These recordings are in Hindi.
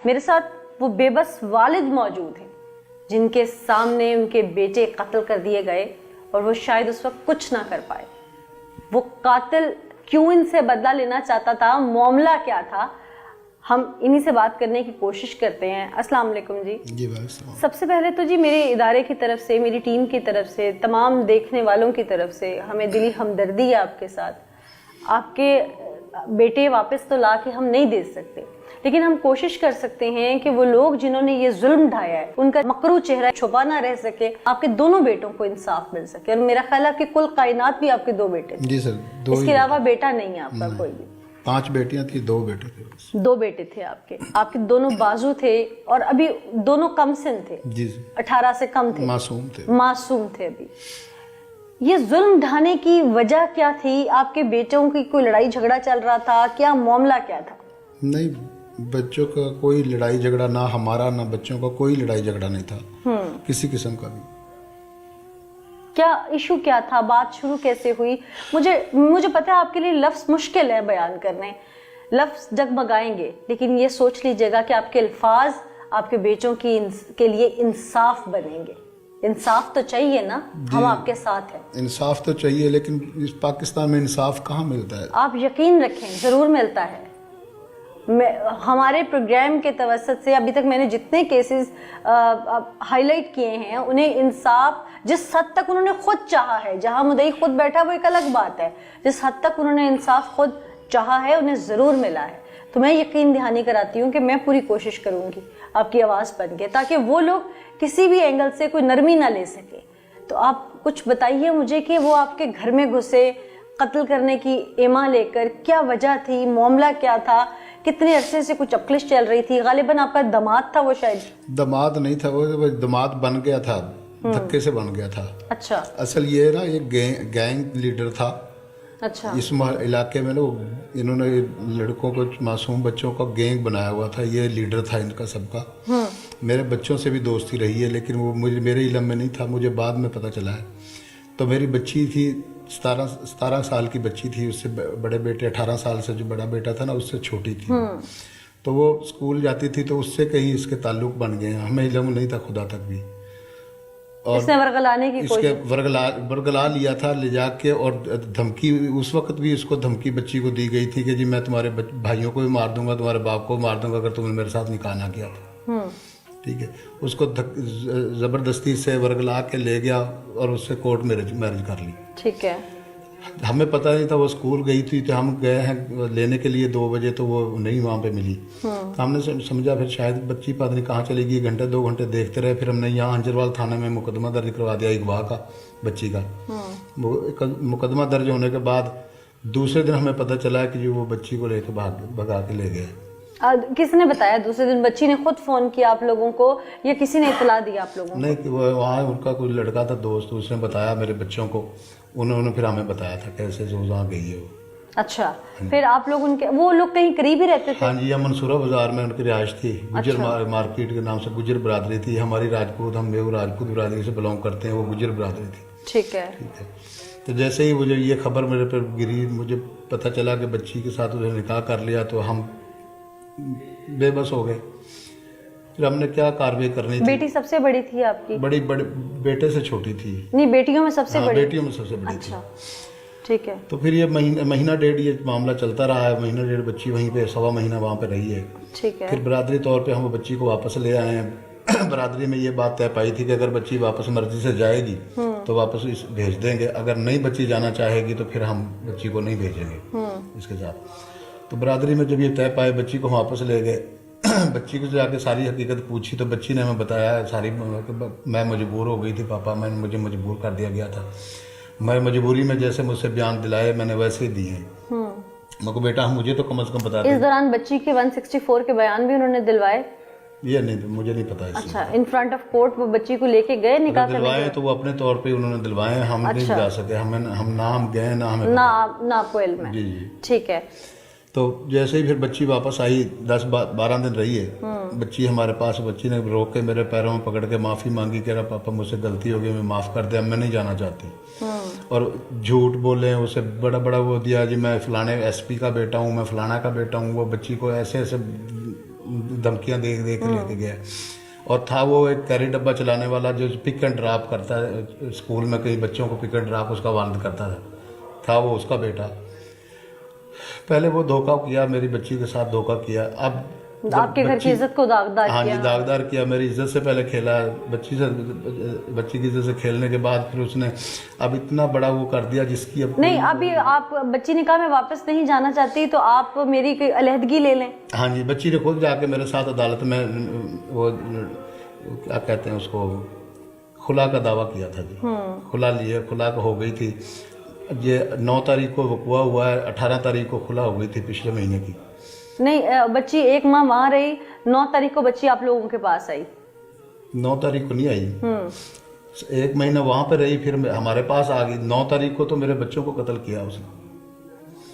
मेरे साथ वो बेबस वालिद मौजूद हैं जिनके सामने उनके बेटे कत्ल कर दिए गए और वो शायद उस वक्त कुछ ना कर पाए। वो कातिल क्यों इनसे बदला लेना चाहता था, मामला क्या था, हम इन्हीं से बात करने की कोशिश करते हैं। अस्सलाम वालेकुम जी। भाई सबसे पहले तो जी मेरे इदारे की तरफ से, मेरी टीम की तरफ से, तमाम देखने वालों की तरफ से हमें दिली हमदर्दी है आपके साथ। आपके बेटे वापस तो ला के हम नहीं दे सकते, लेकिन हम कोशिश कर सकते हैं कि वो लोग जिन्होंने ये जुल्म ढाया है उनका मकरू चेहरा छुपा ना रह सके, आपके दोनों बेटों को इंसाफ मिल सके। और मेरा ख्याल है कि कुल कायनात भी आपके दो बेटे थे। जी सर, इसके अलावा बेटा नहीं है आपका कोई भी? 5 बेटियां थी, 2 बेटे थे बस। 2 बेटे थे आपके दोनों बाजू थे और अभी दोनों कम सिन थे। जी 18 से कम थे, मासूम थे अभी। ये जुल्म ढाने की वजह क्या थी? आपके बेटों की कोई लड़ाई झगड़ा चल रहा था, क्या मामला क्या था? नहीं, बच्चों का कोई लड़ाई झगड़ा, ना हमारा ना बच्चों का कोई लड़ाई झगड़ा नहीं था किसी किस्म का भी। क्या इशू क्या था? बात शुरू कैसे हुई? मुझे पता है आपके लिए लफ्ज मुश्किल है बयान करने, लफ्ज जगमगाएंगे, लेकिन ये सोच लीजिएगा कि आपके अल्फाज आपके बेटों के लिए इंसाफ बनेंगे। इंसाफ तो चाहिए ना, हम आपके साथ हैं। इंसाफ तो चाहिए, लेकिन इस पाकिस्तान में इंसाफ कहाँ मिलता है? आप यकीन रखें, जरूर मिलता है। हमारे प्रोग्राम के तवसत से अभी तक मैंने जितने केसेस हाईलाइट किए हैं, उन्हें इंसाफ जिस हद तक उन्होंने खुद चाहा है, जहां मुद्दई खुद बैठा वो एक अलग बात है, जिस हद तक उन्होंने इंसाफ खुद चाहा है उन्हें ज़रूर मिला है। तो मैं यकीन दहानी कराती हूँ कि मैं पूरी कोशिश करूँगी आपकी आवाज़ बन के, ताकि वो लोग किसी भी एंगल से कोई नरमी ना ले सके। तो आप कुछ बताइए मुझे कि वो आपके घर में घुसे कत्ल करने की एमा लेकर, क्या वजह थी, मामला क्या था, कितने अरसे से कुछ चपलिश चल रही थी? गालिबन आपका दामाद था वो? शायद दामाद नहीं था वो, दामाद बन गया था, धक्के से बन गया था। अच्छा। असल ये ना, ये गैंग लीडर था। अच्छा। इस इलाके में ना इन्होंने लड़कों को, मासूम बच्चों का गैंग बनाया हुआ था। ये लीडर था इनका सबका। मेरे बच्चों से भी दोस्ती रही है, लेकिन वो मेरे इल्म में नहीं था, मुझे बाद में पता चला है। तो मेरी बच्ची थी 17 साल की बच्ची थी, उससे बड़े बेटे 18 साल से जो बड़ा बेटा था ना उससे छोटी थी। तो वो स्कूल जाती थी, तो उससे कहीं इसके ताल्लुक बन गए। हमें इल्म नहीं था खुदा तक भी। और इसने वर्गलाने की इसके वर्गला लिया था ले जाके, और धमकी उस वक्त भी इसको धमकी बच्ची को दी गई थी कि जी मैं तुम्हारे भाइयों को भी मार दूंगा, तुम्हारे बाप को मार दूंगा अगर तुमने मेरे साथ निकाह ना किया तो। ठीक है, उसको जबरदस्ती से वर्गला के ले गया और उससे कोर्ट मैरिज कर ली। ठीक है। हमें पता नहीं था, वो स्कूल गई थी, तो हम गए हैं लेने के लिए 2 बजे, तो वो नहीं वहाँ पे मिली। तो हमने समझा फिर शायद बच्ची पता नहीं कहाँ चली गई। घंटे 2 घंटे देखते रहे, फिर हमने यहाँ हंजरवाल थाने में मुकदमा दर्ज करवा दिया अगवा का, बच्ची का। मुकदमा दर्ज होने के बाद दूसरे दिन हमें पता चला कि वो बच्ची को लेकर भगा के ले गए। किसने बताया? दूसरे दिन बच्ची ने खुद फोन किया आप लोगों को या किसी ने इतला दिया आप लोगों को? नहीं, वहाँ उनका कोई लड़का था दोस्त, उसने बताया मेरे बच्चों को, उन्होंने फिर हमें बताया था कैसे जो वहाँ गई है वो। अच्छा, फिर आप लोग वो लोग कहीं करीब ही रहते थे? हाँ जी, मंसूरा बाजार में उनकी रिहाइश थी। गुजर मार्केट के नाम से गुजर बरादरी थी। हमारी राजपूत, हम राजपूत बरादरी से बिलोंग करते हैं, वो गुजर बरादरी थी। ठीक है। तो जैसे ही मुझे ये खबर मेरे पर गिरी, मुझे पता चला कि बच्ची के साथ उसने निकाह कर लिया, तो हम बेबस हो गए। फिर हमने क्या कार्रवाई करनी थी। बेटी सबसे बड़ी थी आपकी? बड़ी बेटे से छोटी थी। नहीं, बेटियों में सबसे बड़ी? बेटियों में सबसे बड़ी थी। ठीक है। तो फिर ये महीना डेढ़ ये मामला चलता रहा है। महीना डेढ़ बच्ची वहीं पे 1.25 महीना वहाँ पे रही है। ठीक है। फिर बरादरी तौर पे हम बच्ची को वापस ले आए हैं। बरादरी में ये बात तय पाई थी कि अगर बच्ची वापस मर्जी से जाएगी तो वापस भेज देंगे, अगर नहीं बच्ची जाना चाहेगी तो फिर हम बच्ची को नहीं भेजेंगे इसके साथ। तो बरादरी में जब ये तय पाए, बच्ची को वापस ले गए। बच्ची को जाके सारी हकीकत पूछी तो बच्ची ने हमें बताया सारी, मैं मजबूर हो गई थी पापा, मुझे मजबूर कर दिया गया था। मैं मजबूरी में जैसे मुझसे बयान दिलाए मैंने वैसे ही दिए। मैं को बेटा मुझे तो कम से कम बता दे। इस दौरान बच्ची के 164 के बयान भी उन्होंने दिलवाए? ये नहीं, मुझे नहीं पता। अच्छा, इन फ्रंट ऑफ कोर्ट वो बच्ची को लेके गए निकाह करने? दिलवाए तो वो अपने तौर पे उन्होंने दिलवाए, हम नहीं जा सके। हम गए ना हमें ना आपको इल्म है? जी। ठीक है। तो जैसे ही फिर बच्ची वापस आई, 10-12 दिन रही है बच्ची हमारे पास। बच्ची ने रोक के मेरे पैरों में पकड़ के माफ़ी मांगी, कह रहा पापा मुझसे गलती हो गई, मैं माफ़ कर दे, मैं नहीं जाना चाहती। और झूठ बोले, उसे बड़ा बड़ा वो दिया जी मैं फलाने SP का बेटा हूँ, मैं फलाना का बेटा हूँ। वो बच्ची को ऐसे ऐसे धमकियां दे दे के लेके गया। और था वो एक कैरी डब्बा चलाने वाला जो पिक एंड ड्रॉप करता है, स्कूल में कई बच्चों को पिक एंड ड्रॉप उसका वालिद करता था वो उसका बेटा। पहले वो धोखा किया, मेरी बच्ची के साथ धोखा किया। अब आपके घर की इज्जत को दागदार हाँ किया। जी, दागदार किया। मेरी इज्जत से पहले खेला, बच्ची की इज्जत से खेलने के बाद फिर उसने अब इतना बड़ा वो कर दिया जिसकी अब नहीं, अभी आप बच्ची ने कहा मैं वापस नहीं जाना चाहती तो आप मेरी कोई अलहदगी ले लें। हाँ जी, बच्ची ने खुद जाके मेरे साथ अदालत में वो क्या कहते हैं उसको, खुला का दावा किया था जी। खुला लिए, खुला हो गई थी। ये 9 तारीख को वकुआ हुआ है, 18 तारीख को खुला हो गई थी पिछले महीने की। नहीं, बच्ची 1 माह वहां रही, 9 तारीख को बच्ची आप लोगों के पास आई। 9 तारीख को नहीं आई, 1 महीना वहां पे रही, फिर हमारे पास आ गई। 9 तारीख को तो मेरे बच्चों को कत्ल किया उसने।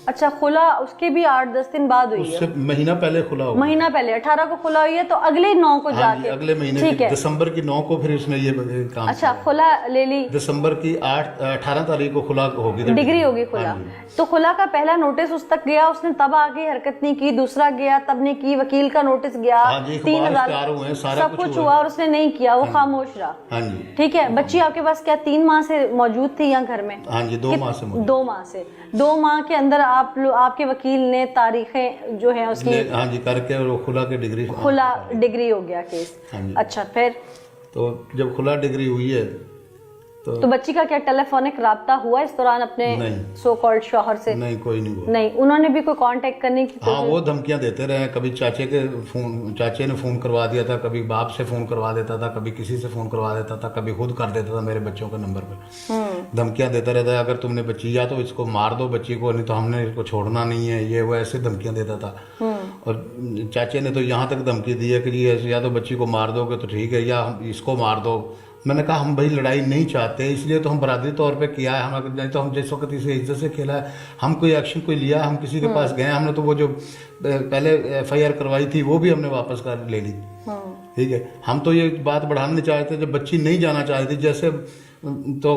अच्छा, खुला उसके भी 8-10 दिन बाद हुई है? उससे महीना पहले खुला हुआ, महीना पहले 18 को खुला हुई है, तो अगले 9 को जाके अगले महीने दिसंबर की 9 को फिर उसने ये काम। अच्छा, खुला ले ली, दिसंबर की 18 तारीख को खुला होगी, डिग्री होगी खुला। तो खुला का पहला नोटिस उस तक गया, उसने तब आगे हरकत नहीं की, दूसरा गया तब ने की, वकील का नोटिस गया, 3000 सब कुछ हुआ और उसने नहीं किया, वो खामोश रहा। हाँ जी, ठीक है। बच्ची आपके पास क्या 3 माह से मौजूद थी यहाँ घर में? हाँ जी, 2 माह से। 2 माह से, 2 माह के अंदर आपके वकील ने तारीखें जो है उसकी हाँ जी करके और खुला के डिग्री, खुला डिग्री हो गया केस। हाँ जी। अच्छा, फिर तो जब खुला डिग्री हुई है तो बच्ची का क्या टेलीफोनिक राब्ता हुआ इस दौरान अपने सो कॉल्ड शौहर से? नहीं, कोई नहीं हुआ। नहीं, उन्होंने भी कोई कांटेक्ट करने की? हाँ, वो धमकियां देते रहे। कभी चाचे ने फोन करवा दिया था, कभी बाप से फोन करवा देता था, कभी किसी से फोन करवा देता था, कभी खुद कर देता था मेरे बच्चों के नंबर पर। धमकियां देता रहता है, अगर तुमने बच्ची या तो इसको मार दो बच्ची को, नहीं तो हमने इसको छोड़ना नहीं है, ये वो ऐसे धमकियां देता था। और चाचे ने तो यहाँ तक धमकी दी है कि या तो बच्ची को मार दोगे तो ठीक है, या इसको मार दो। मैंने कहा हम भाई लड़ाई नहीं चाहते, इसलिए तो हम बरादरी तौर पे किया है। हम नहीं तो हम जिस वक्त इसे इज्जत से खेला है, हम कोई एक्शन कोई लिया, हम किसी के पास गए, हमने तो वो जो पहले FIR करवाई थी वो भी हमने वापस कर ले ली। ठीक है, हम तो ये बात बढ़ाना नहीं चाहते। जब बच्ची नहीं जाना चाहती, जैसे तो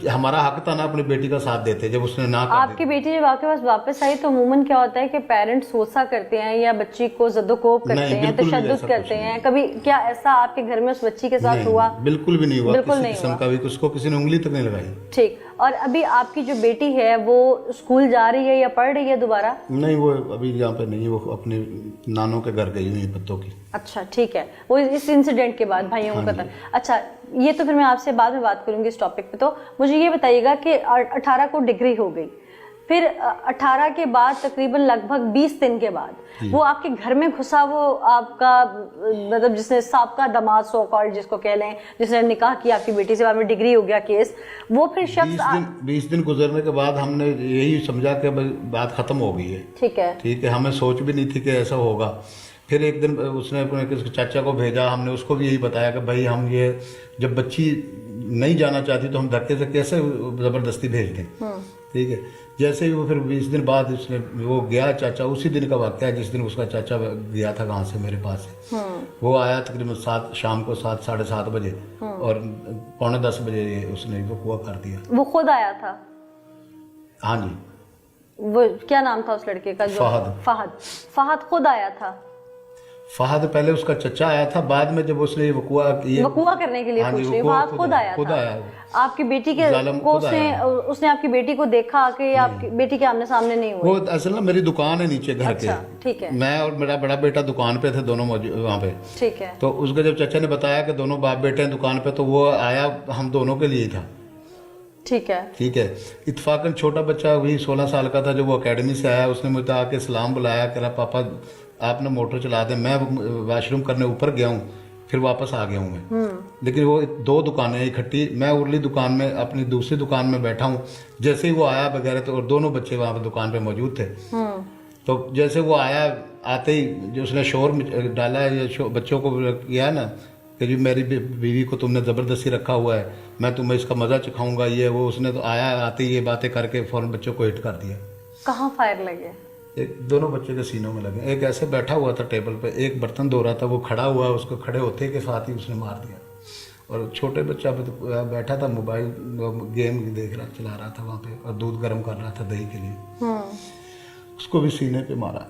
हमारा हक था ना अपनी बेटी का साथ देते, जब उसने ना कर आपकी बेटी जब आपके पास वापस आई तो अमूमन क्या होता है कि पेरेंट्स गुस्सा करते हैं या बच्ची को ज़द्दोकोब करते हैं, तशद्दुद करते हैं। कभी क्या ऐसा आपके घर में उस बच्ची के साथ हुआ? बिल्कुल भी नहीं हुआ, बिल्कुल किसी किस्म का भी, उसको किसी ने उंगली तक नहीं लगाई। ठीक। और अभी आपकी जो बेटी है वो स्कूल जा रही है या पढ़ रही है दोबारा? नहीं, वो अभी यहाँ पे नहीं, वो अपने नानों के घर गई हुई है पत्तों की। अच्छा, ठीक है। वो इस इंसिडेंट के बाद भाइयों का था। अच्छा, ये तो फिर मैं आपसे बाद में बात करूंगी इस टॉपिक पे। तो मुझे ये बताइएगा कि 18 को डिग्री हो गई, फिर 18 के बाद तकरीबन लगभग 20 दिन के बाद वो आपके घर में घुसा, वो आपका मतलब जिसने साबका दामाद सो कॉल्ड जिसको कह लें, जिसने निकाह किया आपकी बेटी से, बाद में डिग्री हो गया केस, वो फिर शख्स 20 दिन गुजरने के बाद हमने यही समझा कि बात खत्म हो गई है। ठीक है, ठीक है, हमें सोच भी नहीं थी कि ऐसा होगा। फिर एक दिन उसने अपने चाचा को भेजा, हमने उसको भी यही बताया कि भाई हम ये जब बच्ची नहीं जाना चाहती तो हम धक्के से कैसे ज़बरदस्ती भेज दें। ठीक है, जैसे ही वो फिर 20 दिन बाद उसने वो गया चाचा, उसी दिन का वाक़या है जिस दिन उसका चाचा गया था गांव से मेरे पास से। वो आया तकरीबन 7 शाम को 7 साढ़े 7 बजे और 9:45 बजे उसने वो कुआ कर दिया। वो खुद आया था? हाँ जी। वो क्या नाम था उस लड़के का? फहद खुद आया था? फहद पहले उसका चचा आया था, बाद में जब उसने वकुआ करने के लिए पूछ रही, फहद खुद आया था। आपकी बेटी के को उसने आपकी बेटी को देखा आके, आपकी बेटी के आमने सामने नहीं हुई? वो असल में मेरी दुकान है नीचे घर के। ठीक है। मैं और मेरा बड़ा बेटा दुकान पे थे, दोनों मौजूद वहाँ पे। ठीक है। तो उसके जब चचा ने बताया कि दोनों बाप बेटे हैं दुकान पे, तो वो आया हम दोनों के लिए था। ठीक है। ठीक है, इत्फाकन छोटा बच्चा वही 16 साल का था जो वो अकेडमी से आया, उसने मुझे आके सलाम बुलाया, कह रहा पापा आपने मोटर चला दे, मैं वॉशरूम करने ऊपर गया हूँ, फिर वापस आ गया हूँ मैं। लेकिन वो 2 दुकानें इकट्ठी, मैं उरली दुकान में अपनी दूसरी दुकान में बैठा हूँ। जैसे ही वो आया वगैरह, तो और दोनों बच्चे वहाँ पे दुकान पे मौजूद थे। तो जैसे वो आया, आते ही जो उसने शोर डाला, बच्चों को किया ना कि जी मेरी बीवी को तुमने ज़बरदस्ती रखा हुआ है, मैं तुम्हें इसका मज़ा चखाऊंगा, ये वो। उसने तो आया, आते ही ये बातें करके फ़ौरन बच्चों को हिट कर दिया। कहाँ फायर लगे? एक दोनों बच्चे के सीनों में लगे। एक ऐसे बैठा हुआ था टेबल पे, एक बर्तन धो रहा था, वो खड़ा हुआ, उसको खड़े होते के साथ ही उसने मार दिया। और छोटे बच्चा बैठा था, मोबाइल गेम चला रहा था वहाँ पे, और दूध गर्म कर रहा था दही के लिए, उसको भी सीने पे मारा।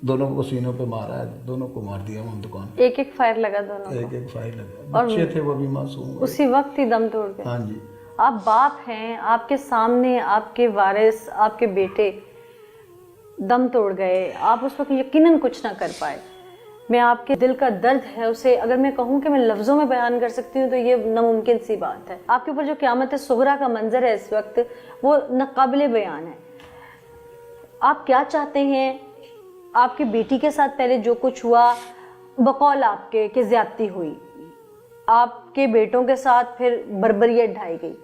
दोनों को सीनों पे मारा है, दोनों को मार दिया वहाँ दुकान पे। एक एक फायर लगा दोनों को? एक एक फायर लगा। बच्चे थे वो भी मासूम। उसी वक्त ही दम तोड़ गए? हाँ जी। आप बाप हैं, आपके सामने आपके वारिस, आपके बेटे दम तोड़ गए, आप उस वक्त यकीनन कुछ ना कर पाए। मैं आपके दिल का दर्द है उसे अगर मैं कहूँ कि मैं लफ्ज़ों में बयान कर सकती हूँ तो ये नामुमकिन सी बात है। आपके ऊपर जो क़यामत सुगरा का मंजर है इस वक्त, वो नाक़ाबिले बयान है। आप क्या चाहते हैं? आपकी बेटी के साथ पहले जो कुछ हुआ बकौल आपके कि ज़्यादती हुई, आपके बेटों के साथ फिर बर्बरियत ढाई गई।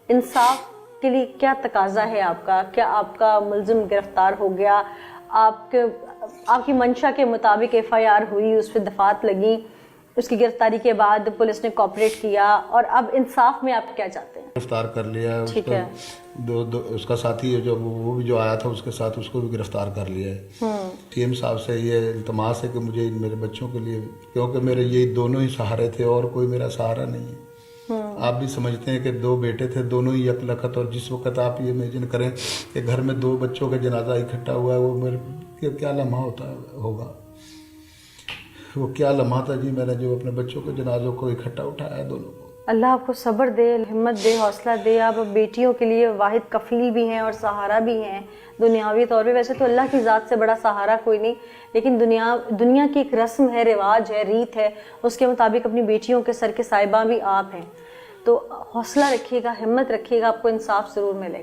इंसाफ के लिए क्या तकाजा है आपका? क्या आपका मुल्ज़िम गिरफ्तार हो गया? आपकी मंशा के मुताबिक FIR हुई, उस पर दफात लगी, उसकी गिरफ्तारी के बाद पुलिस ने कोऑपरेट किया, और अब इंसाफ में आप क्या चाहते हैं? गिरफ्तार कर लिया। ठीक है। उसका साथी जो वो भी जो आया था उसके साथ, उसको भी गिरफ्तार कर लिया है। CM साहब से ये इल्तमास है कि मुझे मेरे बच्चों के लिए, क्योंकि मेरे ये दोनों ही सहारे थे और कोई मेरा सहारा नहीं है। आप भी समझते हैं कि 2 बेटे थे, दोनों ही यकलखत, और जिस वक्त आप ये इमेजिन करें कि घर में 2 बच्चों का जनाजा इकट्ठा हुआ है, वो मेरे क्या लम्हा होगा। वो क्या लम्हा था जी, मैंने जो अपने बच्चों के जनाजों को इकट्ठा उठाया दोनों को। अल्लाह आपको सब्र दे, हिम्मत दे, हौसला दे। आप बेटियों के लिए वाहिद कफील भी हैं और सहारा भी हैं दुनियावी तौर पे। वैसे तो अल्लाह की ज़ात से बड़ा सहारा कोई नहीं, लेकिन दुनिया की एक रस्म है, रिवाज है, रीत है, उसके मुताबिक अपनी बेटियों के सर के साहिबा भी आप हैं। तो हौसला रखिएगा, हिम्मत रखिएगा, आपको इंसाफ ज़रूर मिलेगा।